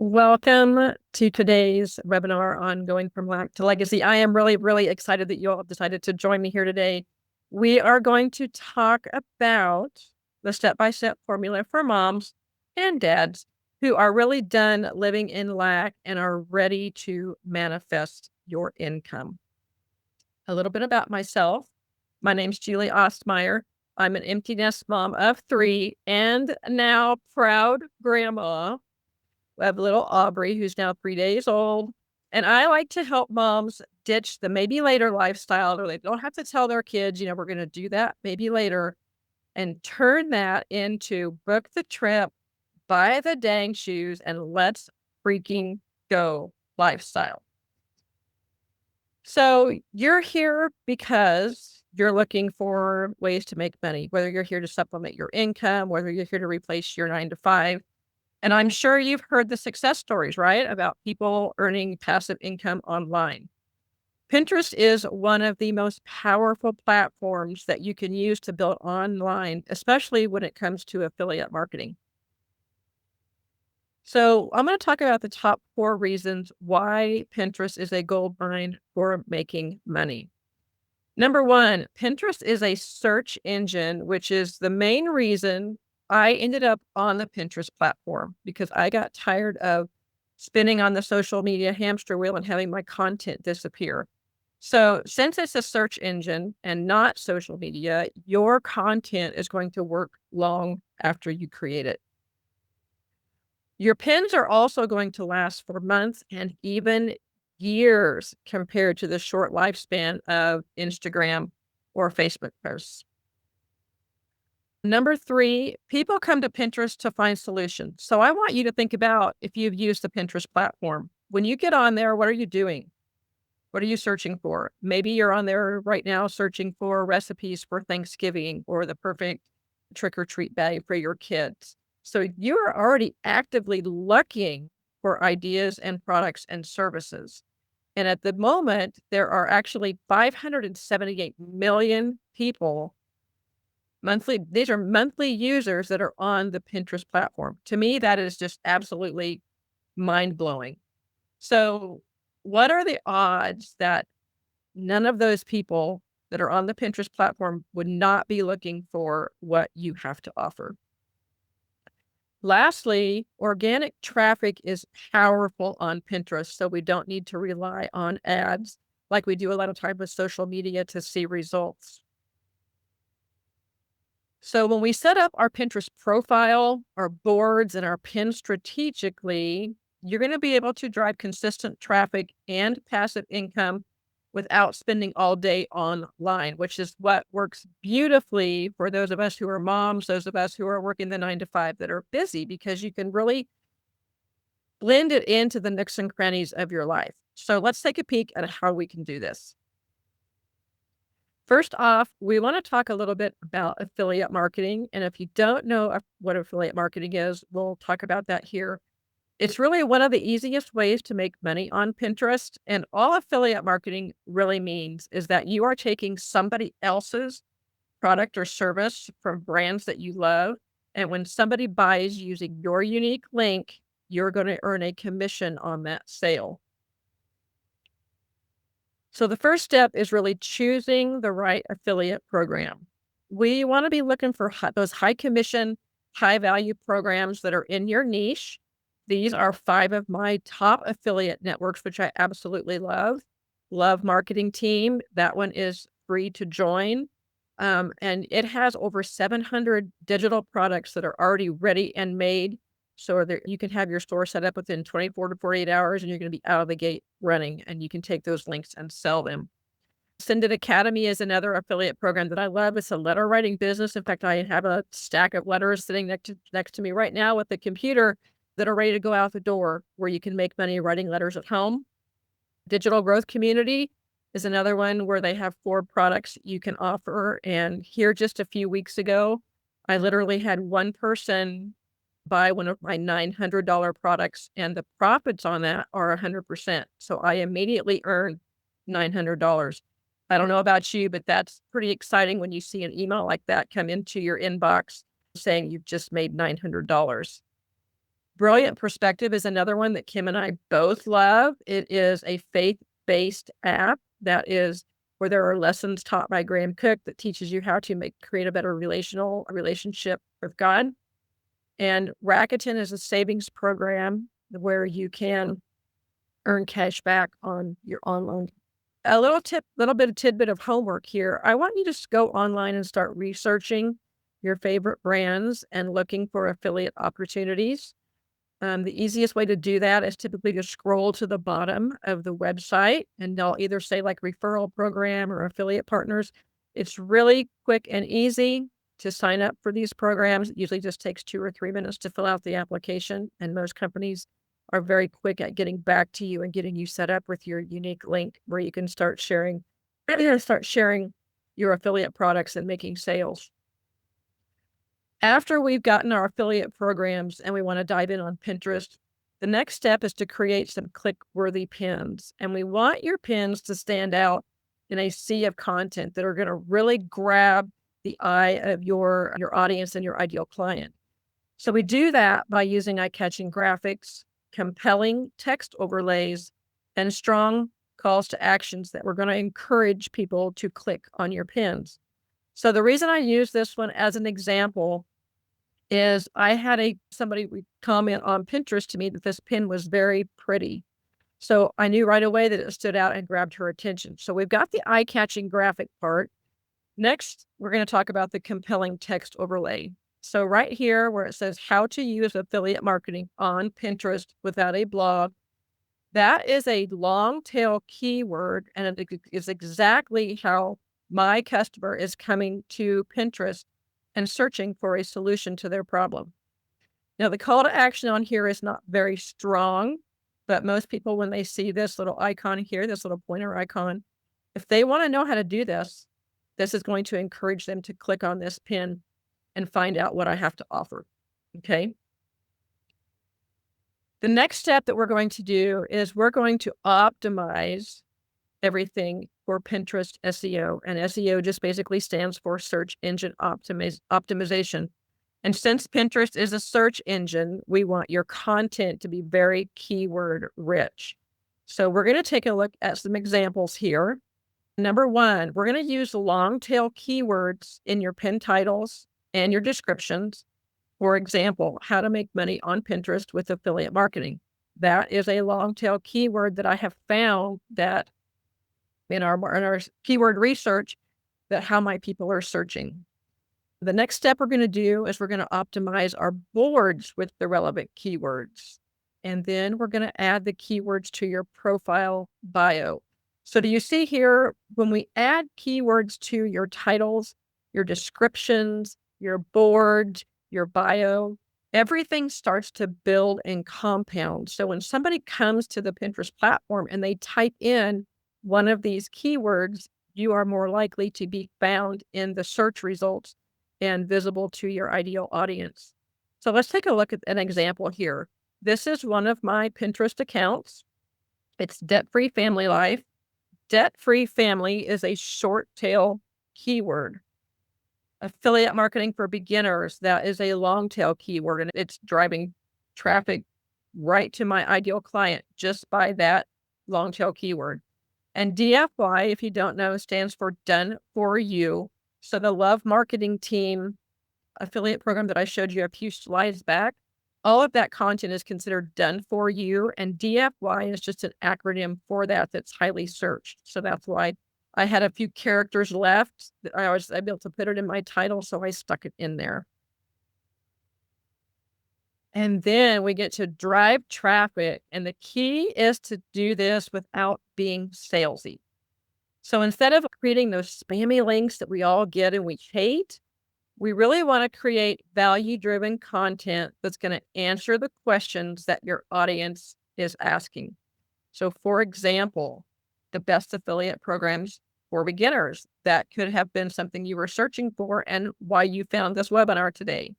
Welcome to today's webinar on going from lack to legacy. I am really, really excited that you all have decided to join me here today. We are going to talk about the step-by-step formula for moms and dads who are really done living in lack and are ready to manifest your income. A little bit about myself. My name's Julie Ostmeyer. I'm an empty nest mom of 3 and now proud grandma. I have little Aubrey, who's now 3 days old. And I like to help moms ditch the maybe later lifestyle, or they don't have to tell their kids, we're going to do that maybe later, and turn that into book the trip, buy the dang shoes, and let's freaking go lifestyle. So you're here because you're looking for ways to make money, whether you're here to supplement your income, whether you're here to replace your 9 to 5. And I'm sure you've heard the success stories, right? About people earning passive income online. Pinterest is one of the most powerful platforms that you can use to build online, especially when it comes to affiliate marketing. So I'm going to talk about the top 4 reasons why Pinterest is a gold mine for making money. Number 1, Pinterest is a search engine, which is the main reason I ended up on the Pinterest platform, because I got tired of spinning on the social media hamster wheel and having my content disappear. So since it's a search engine and not social media, your content is going to work long after you create it. Your pins are also going to last for months and even years compared to the short lifespan of Instagram or Facebook posts. Number 3, people come to Pinterest to find solutions. So I want you to think about if you've used the Pinterest platform. When you get on there, what are you doing? What are you searching for? Maybe you're on there right now searching for recipes for Thanksgiving or the perfect trick or treat bag for your kids. So you're already actively looking for ideas and products and services. And at the moment, there are actually 578 million people monthly. These are monthly users that are on the Pinterest platform. To me, that is just absolutely mind blowing. So what are the odds that none of those people that are on the Pinterest platform would not be looking for what you have to offer? Lastly, organic traffic is powerful on Pinterest, so we don't need to rely on ads like we do a lot of time with social media to see results. So when we set up our Pinterest profile, our boards, and our pins strategically, you're going to be able to drive consistent traffic and passive income without spending all day online, which is what works beautifully for those of us who are moms, those of us who are working the 9 to 5 that are busy, because you can really blend it into the nooks and crannies of your life. So let's take a peek at how we can do this. First off, we want to talk a little bit about affiliate marketing. And if you don't know what affiliate marketing is, we'll talk about that here. It's really one of the easiest ways to make money on Pinterest. And all affiliate marketing really means is that you are taking somebody else's product or service from brands that you love. And when somebody buys using your unique link, you're going to earn a commission on that sale. So the first step is really choosing the right affiliate program. We want to be looking for those high commission, high value programs that are in your niche. These are 5 of my top affiliate networks, which I absolutely love. Love Marketing Team. That one is free to join. And it has over 700 digital products that are already ready and made, so that you can have your store set up within 24 to 48 hours and you're going to be out of the gate running, and you can take those links and sell them. Send It Academy is another affiliate program that I love. It's a letter writing business. In fact, I have a stack of letters sitting next to me right now with the computer that are ready to go out the door, where you can make money writing letters at home. Digital Growth Community is another one where they have 4 products you can offer. And here just a few weeks ago, I literally had one person buy one of my $900 products, and the profits on that are 100%. So I immediately earned $900. I don't know about you, but that's pretty exciting when you see an email like that come into your inbox saying you've just made $900. Brilliant Perspective is another one that Kim and I both love. It is a faith-based app that is where there are lessons taught by Graham Cook that teaches you how to create a better relationship with God. And Rakuten is a savings program where you can earn cash back on your online. A little bit of tidbit of homework here. I want you to just go online and start researching your favorite brands and looking for affiliate opportunities. The easiest way to do that is typically to scroll to the bottom of the website, and they'll either say like referral program or affiliate partners. It's really quick and easy to sign up for these programs. It usually just takes 2 or 3 minutes to fill out the application, and most companies are very quick at getting back to you and getting you set up with your unique link where you can start sharing your affiliate products and making sales. After we've gotten our affiliate programs and we want to dive in on Pinterest, the next step is to create some click-worthy pins. And we want your pins to stand out in a sea of content that are going to really grab the eye of your audience and your ideal client. So we do that by using eye-catching graphics, compelling text overlays, and strong calls to actions that we're going to encourage people to click on your pins. So the reason I use this one as an example is I had somebody comment on Pinterest to me that this pin was very pretty. So I knew right away that it stood out and grabbed her attention. So we've got the eye-catching graphic part. Next, we're going to talk about the compelling text overlay. So right here where it says how to use affiliate marketing on Pinterest without a blog, that is a long tail keyword, and it is exactly how my customer is coming to Pinterest and searching for a solution to their problem. Now, the call to action on here is not very strong, but most people, when they see this little icon here, this little pointer icon, if they want to know how to do this, this is going to encourage them to click on this pin and find out what I have to offer. Okay. The next step that we're going to do is we're going to optimize everything for Pinterest SEO. And SEO just basically stands for search engine optimization. And since Pinterest is a search engine, we want your content to be very keyword rich. So we're going to take a look at some examples here. Number one, we're going to use long tail keywords in your pin titles and your descriptions. For example, how to make money on Pinterest with affiliate marketing. That is a long tail keyword that I have found that in our keyword research, that how my people are searching. The next step we're going to do is we're going to optimize our boards with the relevant keywords. And then we're going to add the keywords to your profile bio. So do you see here, when we add keywords to your titles, your descriptions, your board, your bio, everything starts to build and compound. So when somebody comes to the Pinterest platform and they type in one of these keywords, you are more likely to be found in the search results and visible to your ideal audience. So let's take a look at an example here. This is one of my Pinterest accounts. It's Debt-Free Family Life. Debt-free family is a short tail keyword. Affiliate marketing for beginners, that is a long tail keyword, and it's driving traffic right to my ideal client just by that long tail keyword. And DFY, if you don't know, stands for Done For You. So the Love Marketing Team affiliate program that I showed you a few slides back, all of that content is considered done for you. And DFY is just an acronym for that that's highly searched. So that's why I had a few characters left that I was able to put it in my title. So I stuck it in there. And then we get to drive traffic. And the key is to do this without being salesy. So instead of creating those spammy links that we all get and we hate, we really want to create value-driven content that's going to answer the questions that your audience is asking. So for example, the best affiliate programs for beginners, that could have been something you were searching for and why you found this webinar today.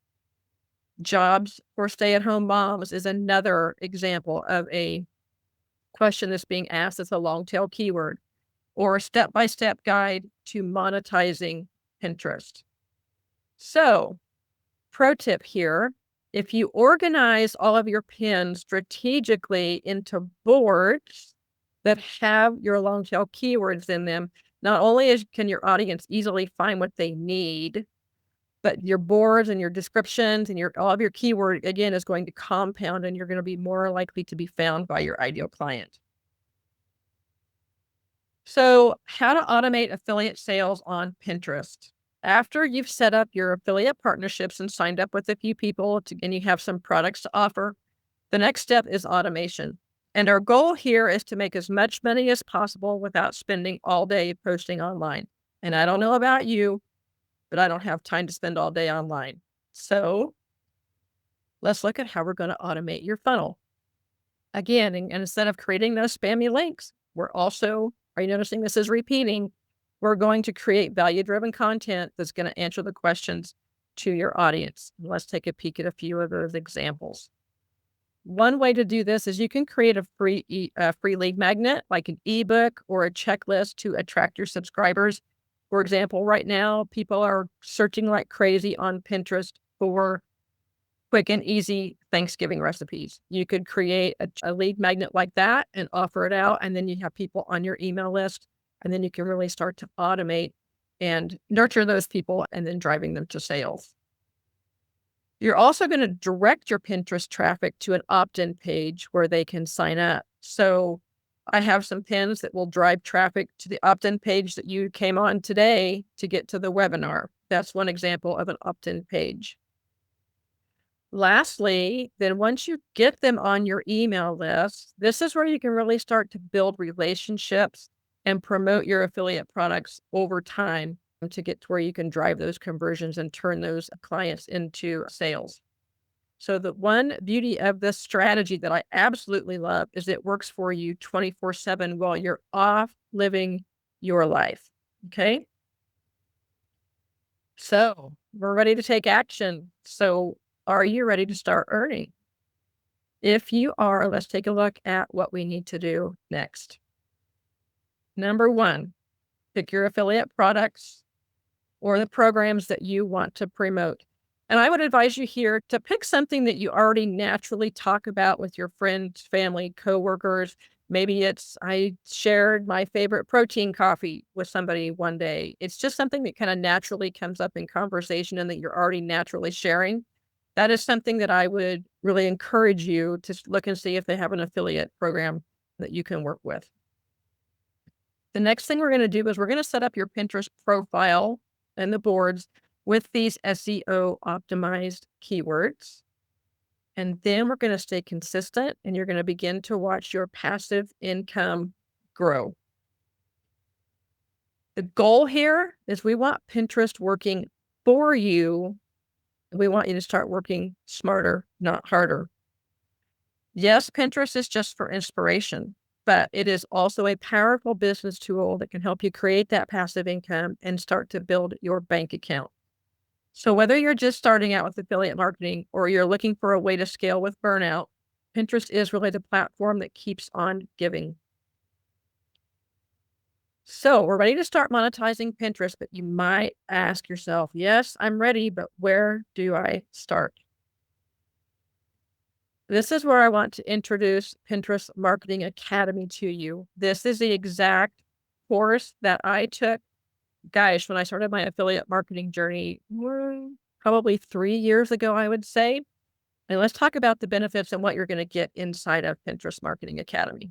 Jobs for stay-at-home moms is another example of a question that's being asked as a long tail keyword, or a step-by-step guide to monetizing Pinterest. So, pro tip here, If you organize all of your pins strategically into boards that have your long tail keywords in them, not only can your audience easily find what they need, but your boards and your descriptions and all of your keyword, again, is going to compound and you're going to be more likely to be found by your ideal client. So, how to automate affiliate sales on Pinterest. After you've set up your affiliate partnerships and signed up with a few people and you have some products to offer, the next step is automation. And our goal here is to make as much money as possible without spending all day posting online. And I don't know about you, but I don't have time to spend all day online. So let's look at how we're going to automate your funnel. Again, and instead of creating those spammy links, are you noticing this is repeating? We're going to create value-driven content that's going to answer the questions to your audience. Let's take a peek at a few of those examples. One way to do this is you can create a free lead magnet, like an ebook or a checklist to attract your subscribers. For example, right now, people are searching like crazy on Pinterest for quick and easy Thanksgiving recipes. You could create a lead magnet like that and offer it out, and then you have people on your email list, and then you can really start to automate and nurture those people and then driving them to sales. You're also going to direct your Pinterest traffic to an opt-in page where they can sign up. So I have some pins that will drive traffic to the opt-in page that you came on today to get to the webinar. That's one example of an opt-in page. Lastly, then once you get them on your email list, this is where you can really start to build relationships and promote your affiliate products over time to get to where you can drive those conversions and turn those clients into sales. So the one beauty of this strategy that I absolutely love is it works for you 24/7 while you're off living your life. Okay. So we're ready to take action. So are you ready to start earning? If you are, let's take a look at what we need to do next. Number one, pick your affiliate products or the programs that you want to promote. And I would advise you here to pick something that you already naturally talk about with your friends, family, coworkers. Maybe I shared my favorite protein coffee with somebody one day. It's just something that kind of naturally comes up in conversation and that you're already naturally sharing. That is something that I would really encourage you to look and see if they have an affiliate program that you can work with. The next thing we're going to do is we're going to set up your Pinterest profile and the boards with these SEO optimized keywords. And then we're going to stay consistent and you're going to begin to watch your passive income grow. The goal here is we want Pinterest working for you. We want you to start working smarter, not harder. Yes, Pinterest is just for inspiration, but it is also a powerful business tool that can help you create that passive income and start to build your bank account. So whether you're just starting out with affiliate marketing or you're looking for a way to scale with burnout, Pinterest is really the platform that keeps on giving. So we're ready to start monetizing Pinterest, but you might ask yourself, yes, I'm ready, but where do I start? This is where I want to introduce Pinterest Marketing Academy to you. This is the exact course that I took, gosh, when I started my affiliate marketing journey, probably 3 years ago, I would say. And let's talk about the benefits and what you're going to get inside of Pinterest Marketing Academy.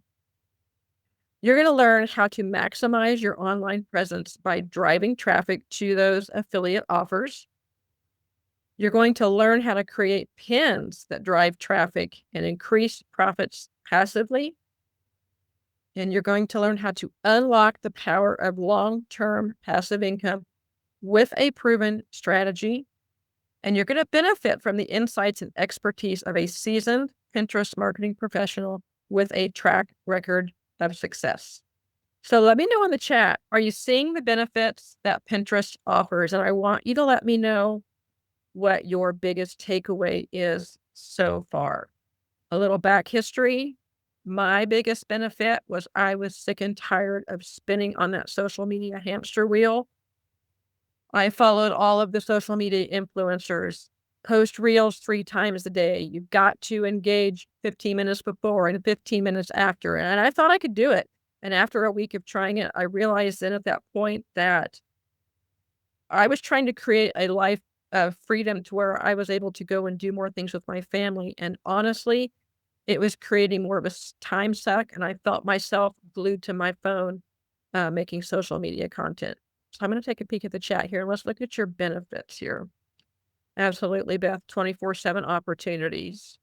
You're going to learn how to maximize your online presence by driving traffic to those affiliate offers. You're going to learn how to create pins that drive traffic and increase profits passively. And you're going to learn how to unlock the power of long-term passive income with a proven strategy. And you're going to benefit from the insights and expertise of a seasoned Pinterest marketing professional with a track record of success. So let me know in the chat, are you seeing the benefits that Pinterest offers? And I want you to let me know what your biggest takeaway is so far. A little back history. My biggest benefit was I was sick and tired of spinning on that social media hamster wheel. I followed all of the social media influencers post reels 3 times a day. You've got to engage 15 minutes before and 15 minutes after. And I thought I could do it. And after a week of trying it, I realized then at that point that I was trying to create a life of freedom to where I was able to go and do more things with my family. And honestly, it was creating more of a time suck. And I felt myself glued to my phone, making social media content. So I'm going to take a peek at the chat here. Let's look at your benefits here. Absolutely, Beth. 24/7 opportunities.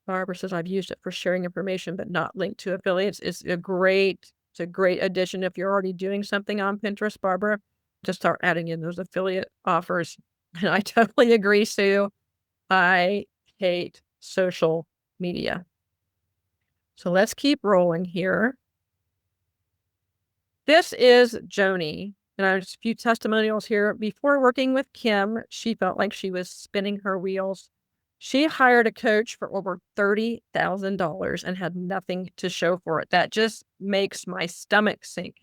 Barbara says, I've used it for sharing information, but not linked to affiliates. It's a great addition. If you're already doing something on Pinterest, Barbara, just start adding in those affiliate offers. And I totally agree, Sue. I hate social media. So let's keep rolling here. This is Joni. And there's a few testimonials here. Before working with Kim, she felt like she was spinning her wheels. She hired a coach for over $30,000 and had nothing to show for it. That just makes my stomach sink.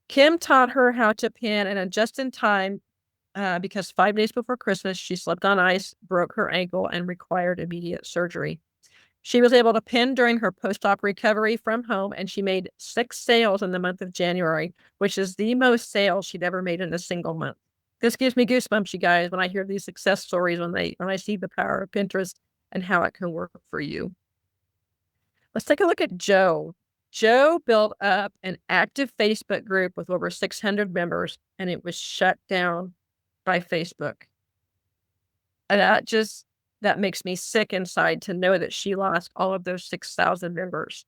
Kim taught her how to pin and just in time because 5 days before Christmas, she slipped on ice, broke her ankle, and required immediate surgery. She was able to pin during her post-op recovery from home, and she made 6 sales in the month of January, which is the most sales she'd ever made in a single month. This gives me goosebumps, you guys, when I hear these success stories, when I see the power of Pinterest and how it can work for you. Let's take a look at Joe. Joe built up an active Facebook group with over 600 members, and it was shut down by Facebook. And that makes me sick inside to know that she lost all of those 6,000 members.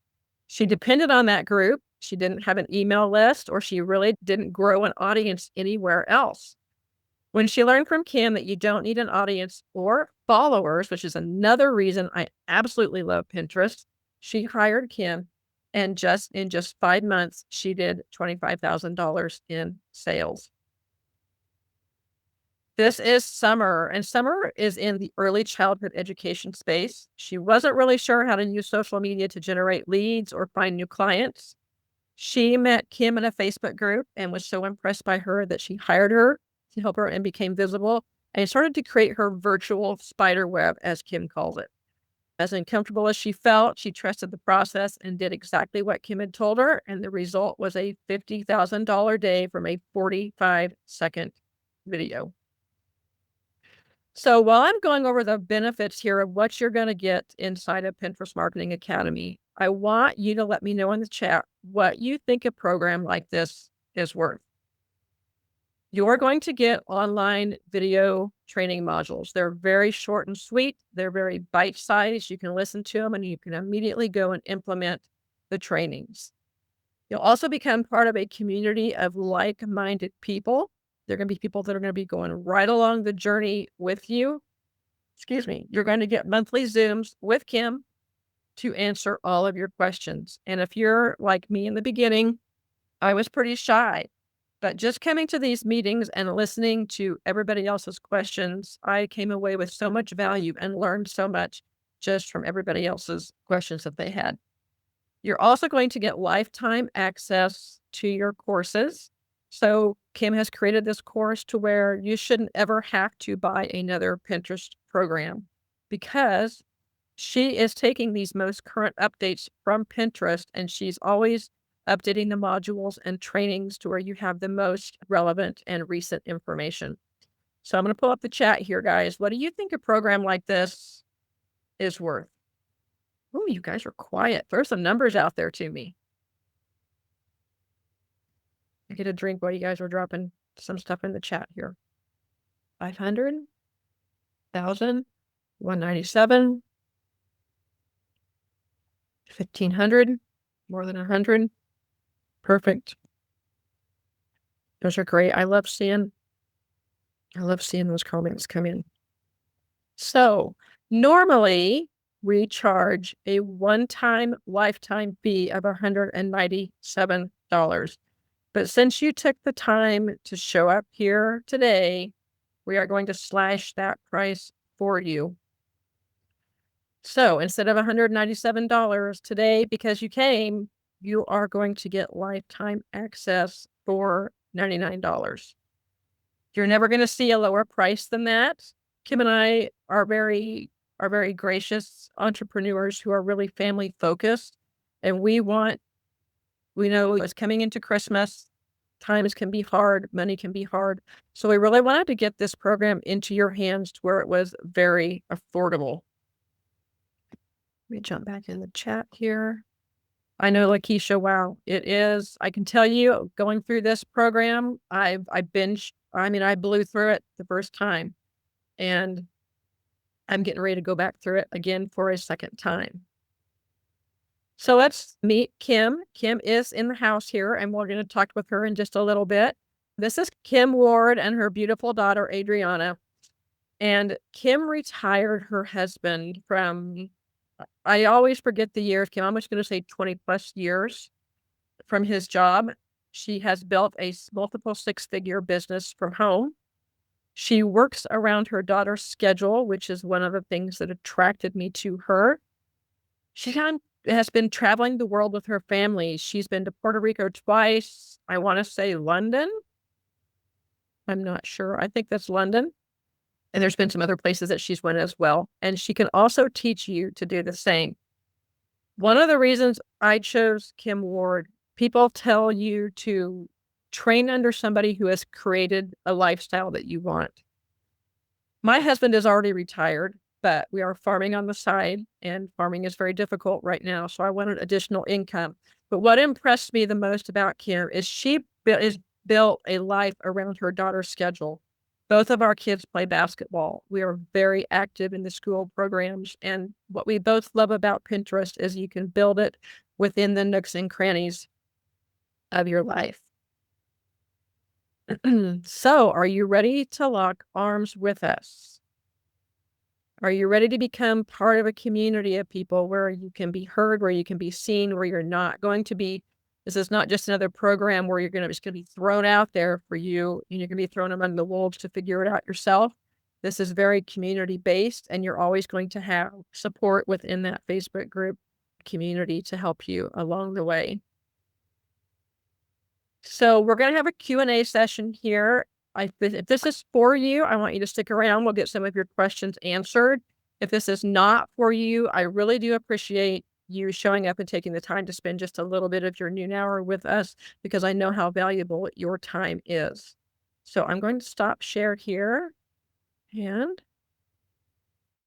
She depended on that group. She didn't have an email list, or she really didn't grow an audience anywhere else. When she learned from Kim that you don't need an audience or followers, which is another reason I absolutely love Pinterest, she hired Kim, and in just 5 months, she did $25,000 in sales. This is Summer, and Summer is in the early childhood education space. She wasn't really sure how to use social media to generate leads or find new clients. She met Kim in a Facebook group and was so impressed by her that she hired her to help her and became visible and started to create her virtual spider web, as Kim calls it. As uncomfortable as she felt, she trusted the process and did exactly what Kim had told her, and the result was a $50,000 day from a 45-second video. So while I'm going over the benefits here of what you're going to get inside of Pinterest Marketing Academy, I want you to let me know in the chat what you think a program like this is worth. You're going to get online video training modules. They're very short and sweet. They're very bite-sized. You can listen to them and you can immediately go and implement the trainings. You'll also become part of a community of like-minded people. They're going to be people that are going to be going right along the journey with you. Excuse me. You're going to get monthly Zooms with Kim to answer all of your questions. And if you're like me in the beginning, I was pretty shy. But just coming to these meetings and listening to everybody else's questions, I came away with so much value and learned so much just from everybody else's questions that they had. You're also going to get lifetime access to your courses. So Kim has created this course to where you shouldn't ever have to buy another Pinterest program because she is taking these most current updates from Pinterest and she's always updating the modules and trainings to where you have the most relevant and recent information. So I'm going to pull up the chat here, guys. What do you think a program like this is worth? Oh, you guys are quiet. Throw some numbers out there to me. I get a drink while you guys are dropping some stuff in the chat here. 500, 1,000, 197, 1,500, more than 100. Perfect. Those are great. I love seeing those comments come in. So normally we charge a one-time lifetime fee of $197. But since you took the time to show up here today, we are going to slash that price for you. So instead of $197 today, because you came, you are going to get lifetime access for $99. You're never going to see a lower price than that. Kim and I are very gracious entrepreneurs who are really family focused, and we know it's coming into Christmas. Times can be hard, money can be hard. So we really wanted to get this program into your hands to where it was very affordable. Let me jump back in the chat here. I know, Lakeisha, wow, it is. I can tell you, going through this program, I binged. I mean, I blew through it the first time, and I'm getting ready to go back through it again for a second time. So let's meet Kim. Kim is in the house here, and we're going to talk with her in just a little bit. This is Kim Ward and her beautiful daughter, Adriana. And Kim retired her husband from, I always forget the years, Kim. I'm just going to say 20 plus years from his job. She has built a multiple six-figure business from home. She works around her daughter's schedule, which is one of the things that attracted me to her. She has been traveling the world with her family. She's been to Puerto Rico twice. I want to say London. I'm not sure. I think that's London. And there's been some other places that she's went as well. And she can also teach you to do the same. One of the reasons I chose Kim Ward, people tell you to train under somebody who has created a lifestyle that you want. My husband is already retired, but we are farming on the side, and farming is very difficult right now. So I wanted additional income. But what impressed me the most about Kim is she is built a life around her daughter's schedule. Both of our kids play basketball. We are very active in the school programs. And what we both love about Pinterest is you can build it within the nooks and crannies of your life. So, are you ready to lock arms with us? Are you ready to become part of a community of people where you can be heard, where you can be seen, where you're not going to be? This is not just another program where you're just going to be thrown out there for you and you're going to be thrown among the wolves to figure it out yourself. This is very community based, and you're always going to have support within that Facebook group community to help you along the way. So we're going to have a Q&A session here. If this is for you, I want you to stick around. We'll get some of your questions answered. If this is not for you, I really do appreciate you showing up and taking the time to spend just a little bit of your noon hour with us, because I know how valuable your time is. So I'm going to stop share here, and